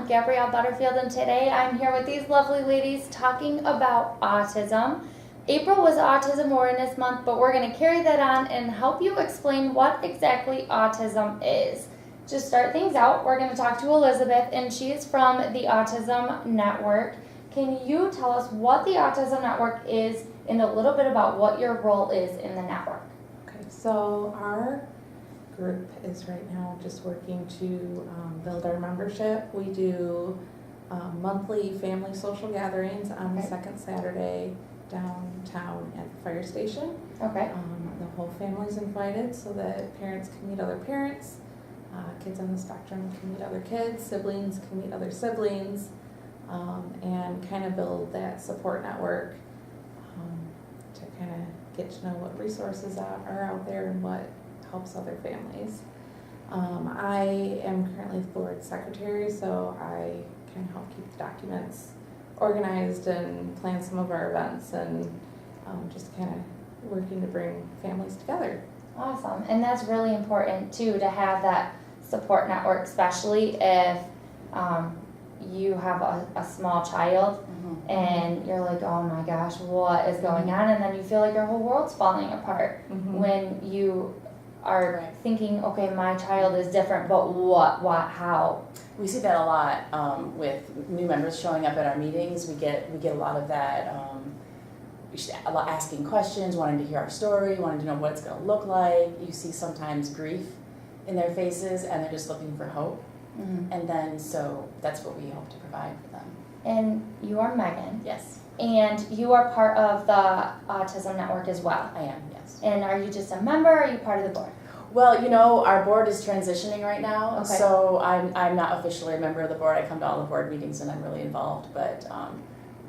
I'm Gaberielle Butterfield, and today I'm here with these lovely ladies talking about autism. April was Autism Awareness Month, but we're going to carry that on and help you explain what exactly autism is. To start things out, we're going to talk to Elizabeth, and she is from the Autism Network. Can you tell us what the Autism Network is and a little bit about what your role is in the network? Okay, so our group is right now just working to build our membership. We do monthly family social gatherings on the second Saturday downtown at the fire station. Okay. The whole family's invited so that parents can meet other parents, kids on the spectrum can meet other kids, siblings can meet other siblings, and kind of build that support network to kind of get to know what resources are out there and what helps other families. I am currently the board secretary, so I kind of help keep the documents organized and plan some of our events and just kind of working to bring families together. Awesome. And that's really important too, to have that support network, especially if you have a small child and you're like, oh my gosh, what is going on? And then you feel like your whole world's falling apart when you are thinking, okay, my child is different, but what, how? We see that a lot with new members showing up at our meetings. We get a lot of that, asking questions, wanting to hear our story, wanting to know what it's going to look like. You see sometimes grief in their faces, and they're just looking for hope. And then so that's what we hope to provide for them. And you are Megan. Yes. And you are part of the Autism Network as well. I am, yes. And are you just a member, or are you part of the board? Well, you know, our board is transitioning right now, Okay. so I'm not officially a member of the board. I come to all the board meetings and I'm really involved, but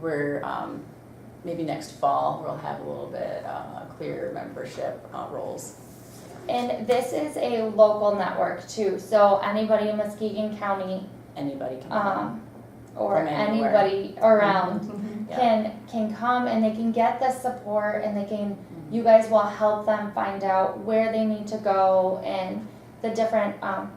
we're maybe next fall we'll have a little bit clear membership roles. And this is a local network too, so anybody in Muskegon County Anybody can come. or From anywhere. anybody around Yeah. can come, and they can get the support, and they can you guys will help them find out where they need to go and the different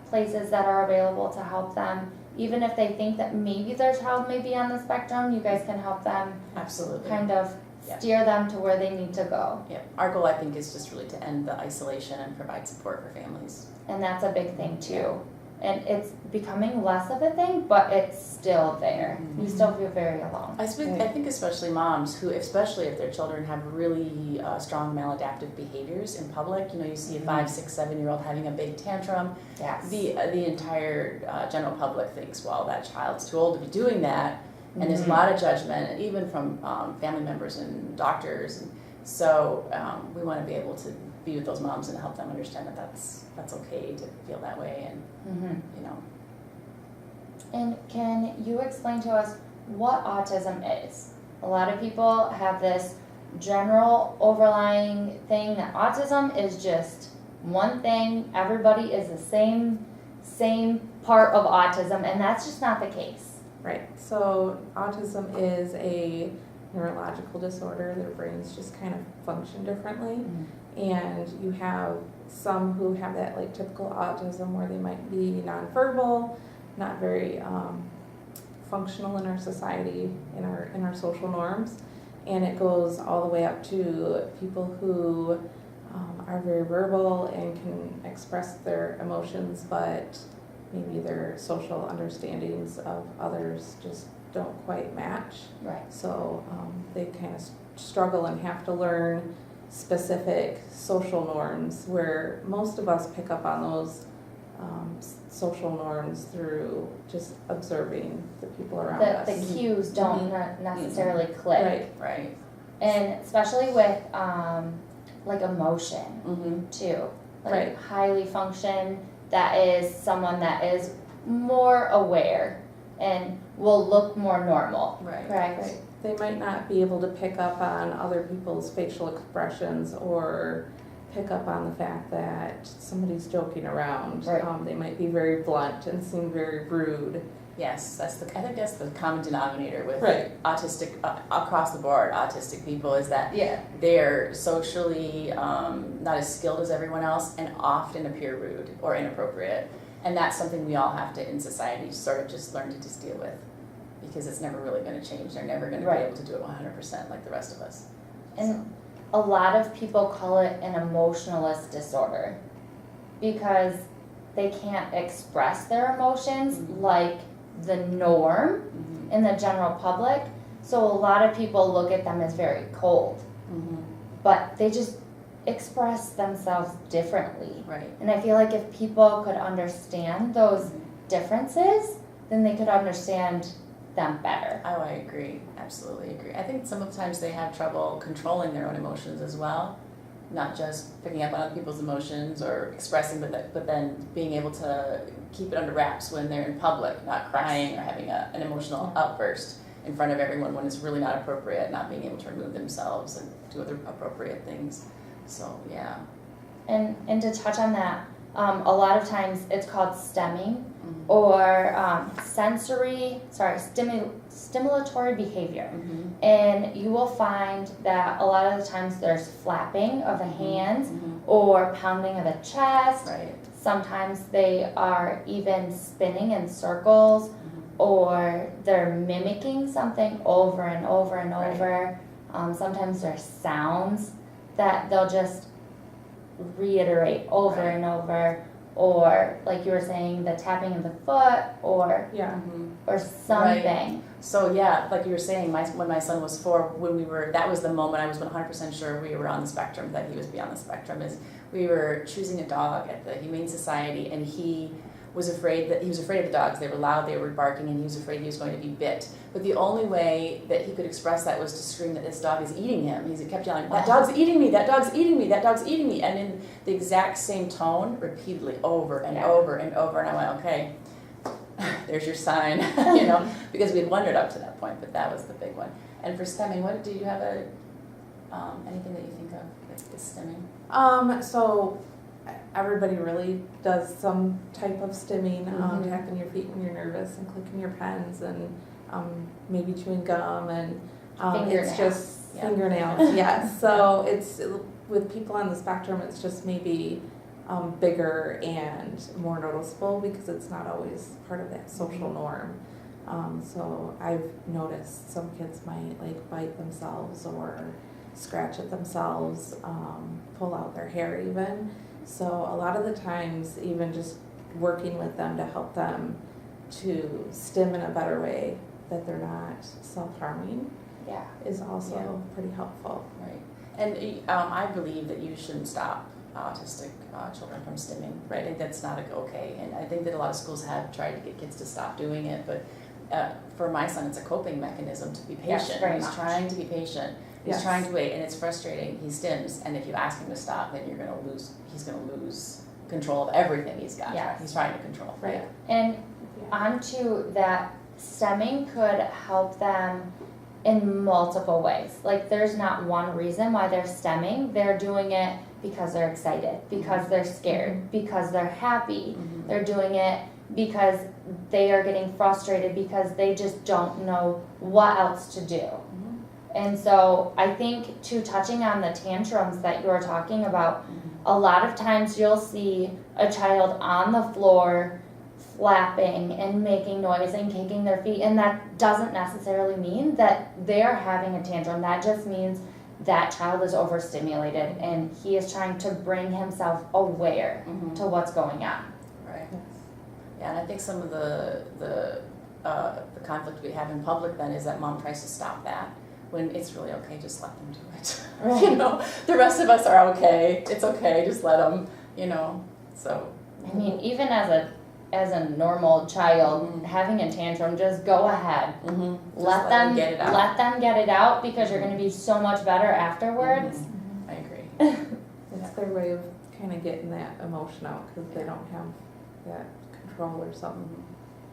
places that are available to help them. Even if they think that maybe their child may be on the spectrum, you guys can help them Absolutely. kind of steer them to where they need to go. Yeah. Our goal, I think, is just really to end the isolation and provide support for families. And that's a big thing too. And it's becoming less of a thing, but it's still there. You still feel very alone. I think especially moms who, especially if their children have really strong maladaptive behaviors in public. You know, you see a 5, 6, 7-year-old having a big tantrum. Yes. The entire general public thinks, well, that child's too old to be doing that. And there's a lot of judgment, even from family members and doctors. And so we want to be able to be with those moms and help them understand that that's okay to feel that way, and you know. And can you explain to us what autism is? A lot of people have this general overlying thing that autism is just one thing. Everybody is the same part of autism, and that's just not the case. Right, so autism is a neurological disorder. Their brains just kind of function differently. And you have some who have that like typical autism where they might be nonverbal, not very functional in our society, in our social norms. And it goes all the way up to people who are very verbal and can express their emotions, but maybe their social understandings of others just don't quite match. Right. So they kind of struggle and have to learn specific social norms, where most of us pick up on those social norms through just observing the people around us. The cues don't necessarily click. Right. And especially with like emotion too. Like highly function, that is someone that is more aware and will look more normal. Right. Correct? Right. They might not be able to pick up on other people's facial expressions or pick up on the fact that somebody's joking around. Right. They might be very blunt and seem very rude. Yes, I think that's the common denominator with autistic across the board autistic people, is that they're socially not as skilled as everyone else and often appear rude or inappropriate. And that's something we all have to, in society, sort of just learn to just deal with, because it's never really going to change. They're never going to Right. be able to do it 100% like the rest of us. And a lot of people call it an emotionalist disorder because they can't express their emotions Mhm. like the norm Mhm. in the general public. So a lot of people look at them as very cold, Mhm. but they just express themselves differently. Right. And I feel like if people could understand those differences, then they could understand them better. Oh, I agree. Absolutely agree. I think sometimes they have trouble controlling their own emotions as well, not just picking up on other people's emotions or expressing, but then being able to keep it under wraps when they're in public, not crying or having an emotional outburst in front of everyone when it's really not appropriate, not being able to remove themselves and do other appropriate things. So, yeah. And to touch on that, a lot of times it's called stemming Mhm. or stimulatory behavior. Mhm. And you will find that a lot of the times there's flapping of the hands Mhm. or pounding of the chest. Right. Sometimes they are even spinning in circles Mhm. or they're mimicking something over and over and Right. over. Sometimes there's sounds that they'll just reiterate over Right. and over, or like you were saying, the tapping of the foot or Yeah. Mhm. something. So yeah, like you were saying, when my son was 4, that was the moment I was 100% sure we were on the spectrum, that he was beyond the spectrum, is we were choosing a dog at the Humane Society, and he was afraid of the dogs. They were loud, they were barking, and he was afraid he was going to be bit. But the only way that he could express that was to scream that this dog is eating him. He kept yelling, "That dog's eating me, that dog's eating me, that dog's eating me," and in the exact same tone, repeatedly, over and over and over, and I went, okay, there's your sign, because we had wondered up to that point, but that was the big one. And for stemming, do you have anything that you think of that is stemming? So everybody really does some type of stimming, Mhm. tapping your feet when you're nervous and clicking your pens and maybe chewing gum and Fingernails. it's just Yeah. fingernails. Yes. So it's with people on the spectrum, it's just maybe bigger and more noticeable because it's not always part of that social norm. So I've noticed some kids might like bite themselves or scratch at themselves, pull out their hair even. So a lot of the times, even just working with them to help them to stim in a better way that they're not self-harming Yeah. is also Yeah. pretty helpful. Right. And I believe that you shouldn't stop autistic children from stimming, right? I think that's not okay. And I think that a lot of schools have tried to get kids to stop doing it, but for my son, it's a coping mechanism to be patient. Yes, very He's much. trying to be patient. He's Yes. trying to wait, and it's frustrating. He stims, and if you ask him to stop, then he's gonna lose control of everything he's got. Yes. He's trying to control. Right. And Yeah. onto that, stemming could help them in multiple ways. Like there's not one reason why they're stemming. They're doing it because they're excited, because they're scared, because they're happy. Mhm. They're doing it because they are getting frustrated because they just don't know what else to do. Mhm. And so I think too, touching on the tantrums that you were talking about, Mhm. a lot of times you'll see a child on the floor flapping and making noise and kicking their feet, and that doesn't necessarily mean that they're having a tantrum. That just means that child is overstimulated and he is trying to bring himself aware Mhm. to what's going on. Right. Yes. Yeah, and I think some of the conflict we have in public then is that mom tries to stop that when it's really okay, just let them do it. Right. The rest of us are okay. It's okay, just let them. So. I mean, even as a normal child Mhm. having a tantrum, just go ahead. Mm-hmm. Let them get it out. let them get it out because you're going to be so much better afterwards. Mhm. I agree. It's their way of kind of getting that emotion out because they don't have that control or something,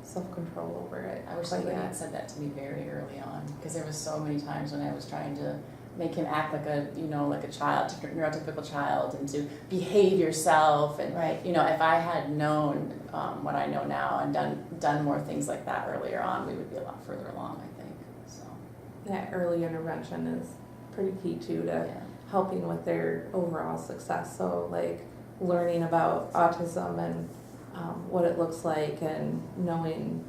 self-control over it. I wish quite somebody yet. had said that to me very early on, because there was so many times when I was trying to make him act like a child, neurotypical child, and to behave yourself. And Right. if I had known what I know now and done more things like that earlier on, we would be a lot further along, I think. So That early intervention is pretty key too to yeah. helping with their overall success. So like learning about autism and what it looks like, and knowing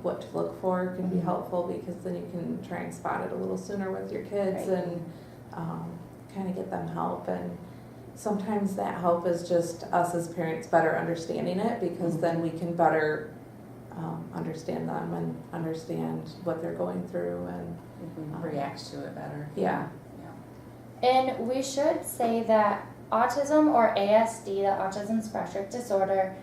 what to look for can be helpful, because then you can try and spot it a little sooner with your kids, Right. and kind of get them help. And sometimes that help is just us as parents better understanding it, because then we can better understand them and understand what they're going through, and React to it better. yeah. And we should say that autism, or ASD, the Autism Spectrum Disorder,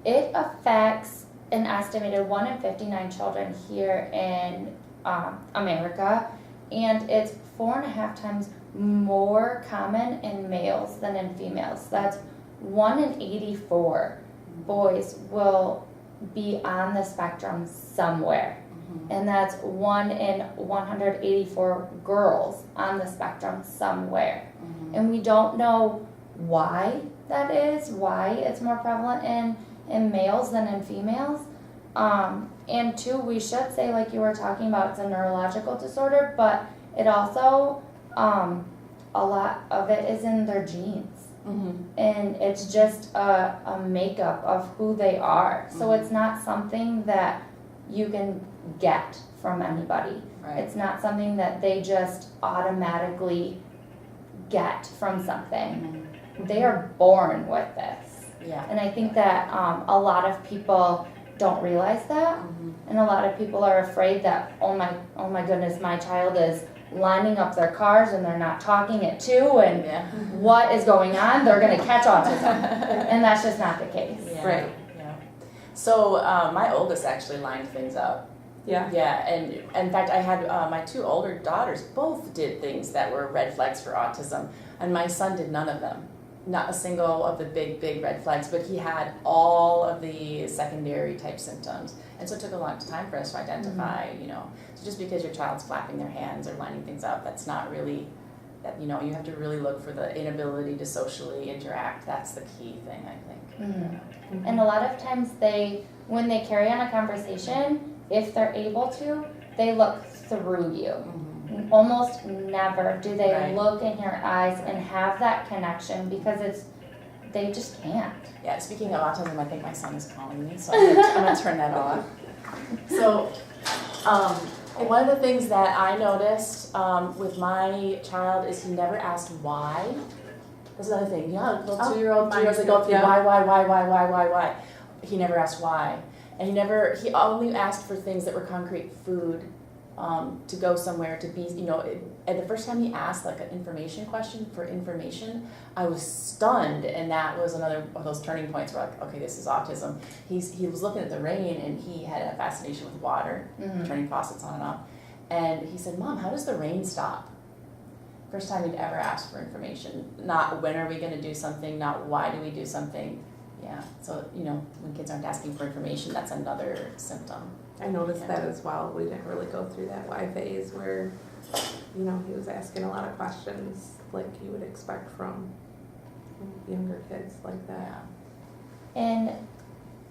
it affects an estimated 1 in 59 children here in America, and it's 4.5 times more common in males than in females. That's 1 in 84 boys will be on the spectrum somewhere. And that's 1 in 184 girls on the spectrum somewhere. And we don't know why that is, why it's more prevalent in males than in females. And two, we should say, like you were talking about, it's a neurological disorder, but it also, a lot of it is in their genes. And it's just a makeup of who they are. So it's not something that you can get from anybody. Right. It's not something that they just automatically get from something. They are born with this. Yeah. And I think that a lot of people don't realize that. And a lot of people are afraid that, oh my goodness, my child is lining up their cars and they're not talking at 2, and Yeah. what is going on? They're going to catch autism. And that's just not the case. Yeah. Right. Yeah. So my oldest actually lined things up. Yeah. Yeah, and in fact, I had my 2 older daughters both did things that were red flags for autism, and my son did none of them. Not a single of the big red flags, but he had all of the secondary type symptoms. And so it took a long time for us to identify, so just because your child's flapping their hands or lining things up, that's not really, that you have to really look for the inability to socially interact. That's the key thing, I think. And a lot of times when they carry on a conversation, if they're able to, they look through you. Almost never do they Right. look in your eyes and have that connection, because they just can't. Yeah, speaking of autism, I think my son is calling me, so I'm gonna turn that off. So, one of the things that I noticed with my child is he never asked why. That's another thing. Yeah, little 2-year-old, 3-year-olds, they go through why. He never asked why. And he only asked for things that were concrete: food, to go somewhere, to be, and the first time he asked like an information question for information, I was stunned, and that was another of those turning points where like, okay, this is autism. He was looking at the rain, and he had a fascination with water, turning faucets on and off, and he said, "Mom, how does the rain stop?" First time he'd ever asked for information. Not when are we going to do something, not why do we do something. Yeah, so when kids aren't asking for information, that's another symptom. I noticed that as well. We didn't really go through that Y phase where, he was asking a lot of questions like you would expect from younger kids like that. And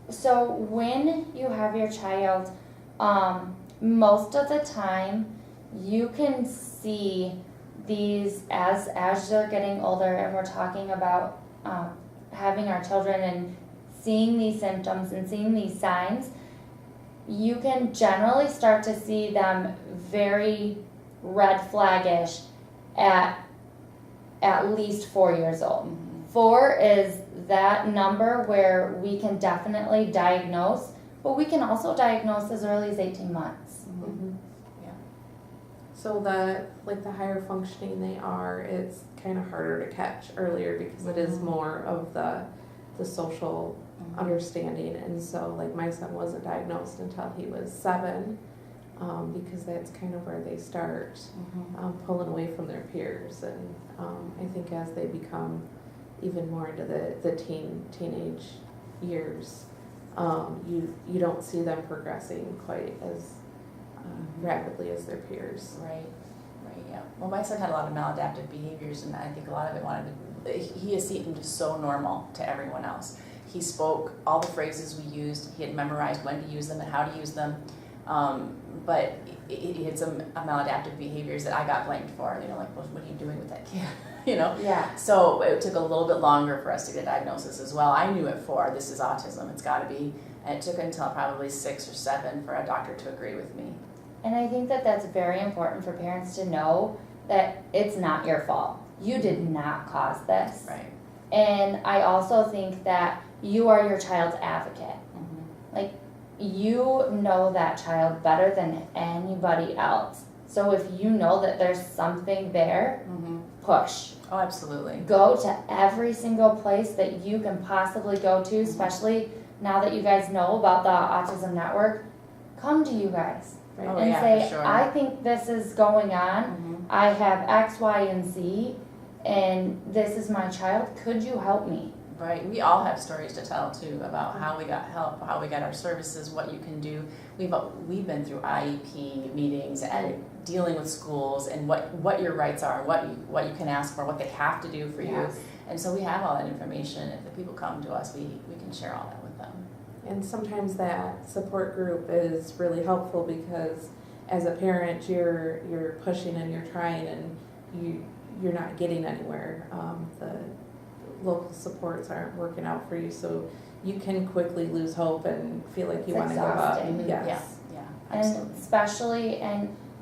so when you have your child, most of the time you can see these as they're getting older, and we're talking about having our children and seeing these symptoms and seeing these signs. You can generally start to see them very red flaggish at least 4 years old. 4 is that number where we can definitely diagnose, but we can also diagnose as early as 18 months. Yeah. So the higher functioning they are, it's kind of harder to catch earlier, because it is more of the social understanding. And so like my son wasn't diagnosed until he was 7, because that's kind of where they start pulling away from their peers. And I think as they become even more into the teenage years, you don't see them progressing quite as rapidly as their peers. Right, yeah. Well, my son had a lot of maladaptive behaviors, and I think a lot of it he has seemed just so normal to everyone else. He spoke all the phrases we used. He had memorized when to use them and how to use them. But he had some maladaptive behaviors that I got blamed for. Like, well, what are you doing with that kid? Yeah. So it took a little bit longer for us to get a diagnosis as well. I knew at 4, this is autism, it's gotta be, and it took until probably 6 or 7 for a doctor to agree with me. And I think that that's very important for parents to know that it's not your fault. You did not cause this. Right. And I also think that you are your child's advocate. Like, you know that child better than anybody else. So if you know that there's something there, push. Oh, absolutely. Go to every single place that you can possibly go to, especially now that you guys know about the Autism Network. Come to you guys Oh, and yeah, say, for sure. I think this is going on. I have X, Y, and Z, and this is my child. Could you help me? Right. We all have stories to tell too about how we got help, how we got our services, what you can do. We've been through IEP meetings and dealing with schools and what your rights are, what you can ask for, what they have to do for you. Yes. And so we have all that information. If the people come to us, we can share all that with them. And sometimes that support group is really helpful because as a parent, you're pushing and you're trying and you're not getting anywhere. The local supports aren't working out for you, so you can quickly lose hope and feel like you It's want to give up. exhausting. Yes. Yeah, And absolutely. especially,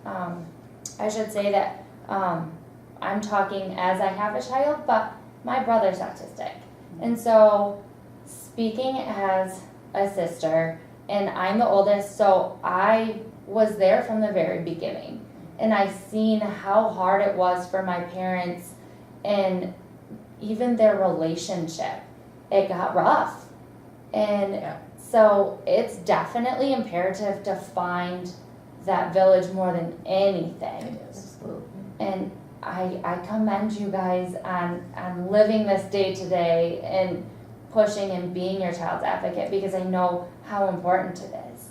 I should say that I'm talking as I have a child, but my brother's autistic. And so, speaking as a sister, and I'm the oldest, so I was there from the very beginning. And I've seen how hard it was for my parents and even their relationship. It got rough. And Yeah. so it's definitely imperative to find that village more than anything. It is. Absolutely. And I commend you guys on living this day to day and pushing and being your child's advocate, because I know how important it is.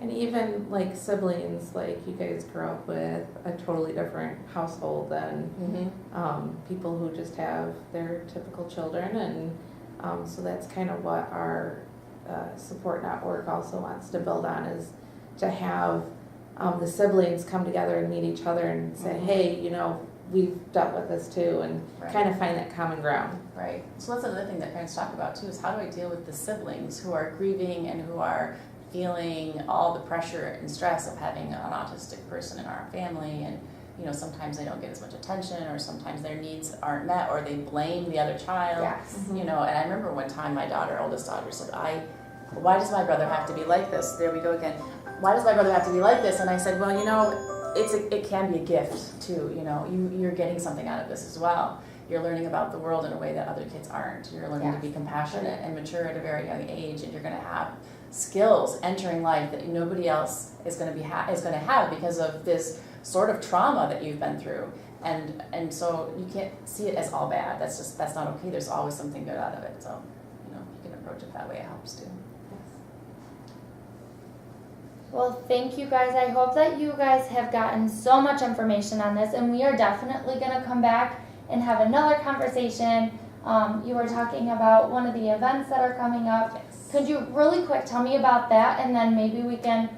And even like siblings, like you guys grew up with a totally different household than people who just have their typical children, and so that's kind of what our support network also wants to build on, is to have the siblings come together and meet each other and say, hey, we've dealt with this too, and Right. kind of find that common ground. Right. So that's another thing that parents talk about too, is how do I deal with the siblings who are grieving and who are feeling all the pressure and stress of having an autistic person in our family, and sometimes they don't get as much attention, or sometimes their needs aren't met, or they blame the other child. Yes. And I remember one time my oldest daughter said, why does my brother have to be like this? There we go again. Why does my brother have to be like this? And I said, well, it can be a gift too. You're getting something out of this as well. You're learning about the world in a way that other kids aren't. You're learning to be compassionate and mature at a very young age, and you're going to have skills entering life that nobody else is going to have because of this sort of trauma that you've been through. And so you can't see it as all bad. That's not okay. There's always something good out of it. So you can approach it that way. It helps too. Well, thank you guys. I hope that you guys have gotten so much information on this, and we are definitely going to come back and have another conversation. You were talking about one of the events that are coming up. Yes. Could you really quick tell me about that, and then maybe we can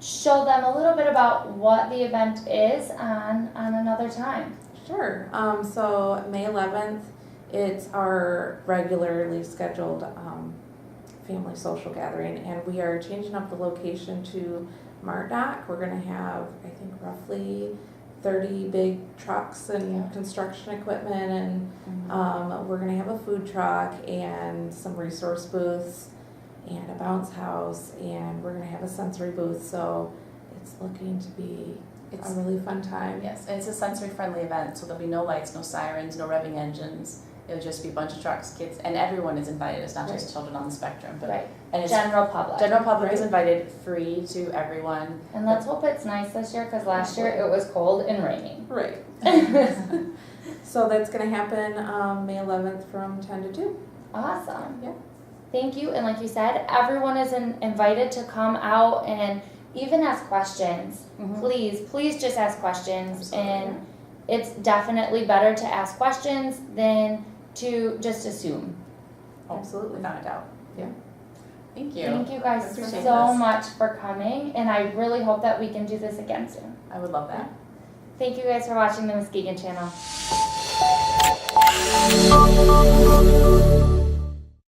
show them a little bit about what the event is on another time? Sure. So May 11th, it's our regularly scheduled family social gathering, and we are changing up the location to Mardock. We're going to have, I think, roughly 30 big trucks and construction equipment, and we're going to have a food truck and some resource booths and a bounce house, and we're going to have a sensory booth, so it's looking to be a really fun time. Yes, and it's a sensory-friendly event, so there'll be no lights, no sirens, no revving engines. It'll just be a bunch of trucks, kids, and everyone is invited. It's not just children on the spectrum, but Right. and it's General public. general public is invited, free to everyone. And let's hope it's nice this year, because last year it was cold and raining. Right. So that's going to happen May 11th from 10 to 2. Awesome. Yeah. Thank you. And like you said, everyone is invited to come out and even ask questions. Please just ask questions. Absolutely. And it's definitely better to ask questions than to just assume. Absolutely. Without a doubt. Thank you. Thank you guys so Appreciate this. much for coming, and I really hope that we can do this again soon. I would love that. Thank you guys for watching the Muskegon channel.